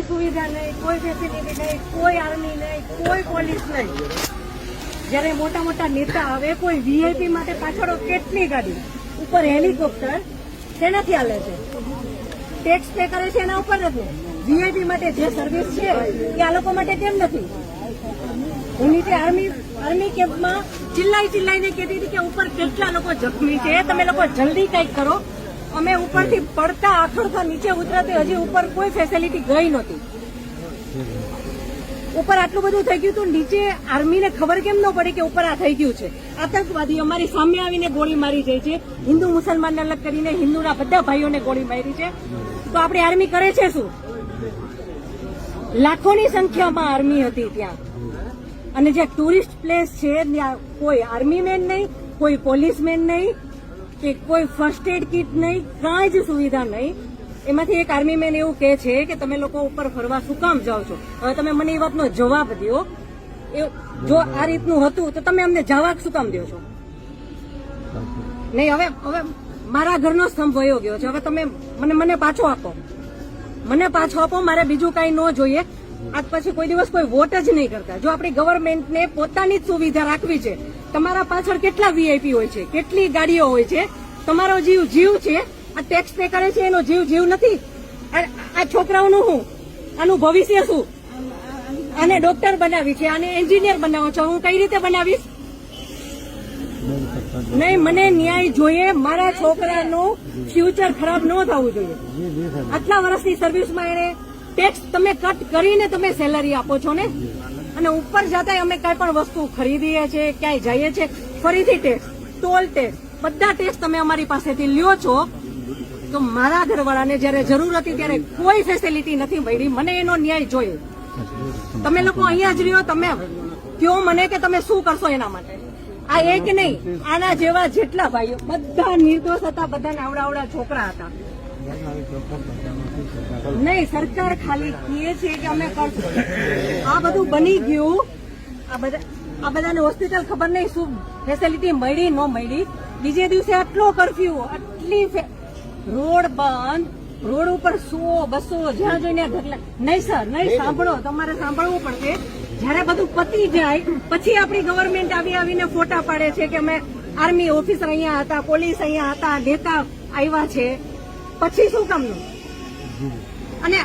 સુવિધા નહીં, કોઈ ફેસિલિટી નહીં, કોઈ આર્મી નહીં, કોઈ પોલીસ નહીં. જયારે મોટા મોટા નેતા આવે, કોઈ વીઆઈપી માટે પાછળ કેટલી ગાડી, ઉપર હેલિકોપ્ટર શેનાથી હાલે છે? ટેક્સ પે કરે છે એના ઉપર નથી. વીઆઈપી માટે જે સર્વિસ છે એ આ લોકો માટે કેમ નથી? હું નીચે આર્મી કેમ્પમાં ચિલ્લાઈને કહેતી હતી કે ઉપર કેટલા લોકો જખમી છે, તમે લોકો જલ્દી કંઈક કરો. અમે ઉપરથી પડતા આખડતા નીચે ઉતરતી હજી ઉપર કોઈ ફેસિલિટી ગઈ નહોતી. ઉપર આટલું બધું થઈ ગયું હતું, નીચે આર્મીને ખબર કેમ ન પડી કે ઉપર આ થઈ ગયું છે? આતંકવાદી અમારી સામે આવીને ગોળી મારી જાય છે. હિન્દુ મુસલમાનને અલગ કરીને હિન્દુના બધા ભાઈઓને ગોળી મારી છે. તો આપણી આર્મી કરે છે શું? લાખોની સંખ્યામાં આર્મી હતી ત્યાં, અને જે ટુરિસ્ટ પ્લેસ છે ત્યાં કોઈ આર્મી મેન નહીં, કોઈ પોલીસમેન નહીં, કે કોઈ ફર્સ્ટ એડ કિટ નહીં, કાંઈ જ સુવિધા નહીં. એમાંથી એક આર્મી મેન એવું કહે છે કે તમે લોકો ઉપર ફરવા શું કામ જાઓ છો? હવે તમે મને એ વાતનો જવાબ દો. જો આ રીતનું હતું તો તમે અમને જવા શું કામ દો છો? નહીં, હવે મારા ઘરનો સ્તંભ વયો ગયો છે. હવે તમે મને પાછો આપો, મને પાછો આપો. મારે બીજું કઈ ન જોઈએ. આજ પછી કોઈ દિવસ કોઈ વોટ જ નહીં કરતા. જો આપણી ગવર્મેન્ટને પોતાની જ સુવિધા રાખવી છે, તમારા પાછળ કેટલા વીઆઈપી હોય છે, કેટલી ગાડીઓ હોય છે, તમારો જીવ છે. આ ટેક્સ પે કરે છે એનો જીવ નથી. આ છોકરાઓનું શું? આનું ભવિષ્ય શું? આને ડોક્ટર બનાવી છે, આને એન્જિનિયર બનાવો છો, હું કઈ રીતે બનાવીશ? નહીં, મને ન્યાય જોઈએ. મારા છોકરાનું ફ્યુચર ખરાબ ન થવું જોઈએ. આટલા વર્ષની સર્વિસમાં એને ટેક્સ તમે કટ કરીને તમે સેલરી આપો છો ને, અને ઉપર જતા અમે કઈ પણ વસ્તુ ખરીદીએ છીએ, ક્યાંય જઈએ છીએ, ફરીથી ટેક્સ, ટોલ ટેક્સ, બધા ટેક્સ તમે અમારી પાસેથી લ્યો છો. તો મારા ઘરવાળાને જયારે જરૂર હતી ત્યારે કોઈ ફેસિલિટી નથી મળી. મને એનો ન્યાય જોઈએ. તમે લોકો અહીંયા જ રહ્યો, તમે કહો મને કે તમે શું કરશો એના માટે. આ એક નહીં, આના જેવા જેટલા ભાઈઓ બધા નિર્દોષ હતા, બધાને આવડા છોકરા હતા. નહીં, સરકાર ખાલી કહે છે કે અમે કરશું. આ બધું બની ગયું. આ બધાને હોસ્પિટલ ખબર નહીં શું ફેસિલિટી મળી ન મળી. બીજે દિવસે આટલો કરફ્યુ, આટલી રોડ બંધ, રોડ ઉપર 100-200 જ્યાં જોઈને ઢગલા. નહીં સર, નહીં, સાંભળો, તમારે સાંભળવું પડશે. જયારે બધું પતી જાય પછી આપણી ગવર્મેન્ટ આવીને ફોટા પાડે છે કે અમે આર્મી ઓફિસર અહીંયા હતા, પોલીસ અહીંયા હતા, નેતા આવ્યા છે. પછી શું કામનું? અને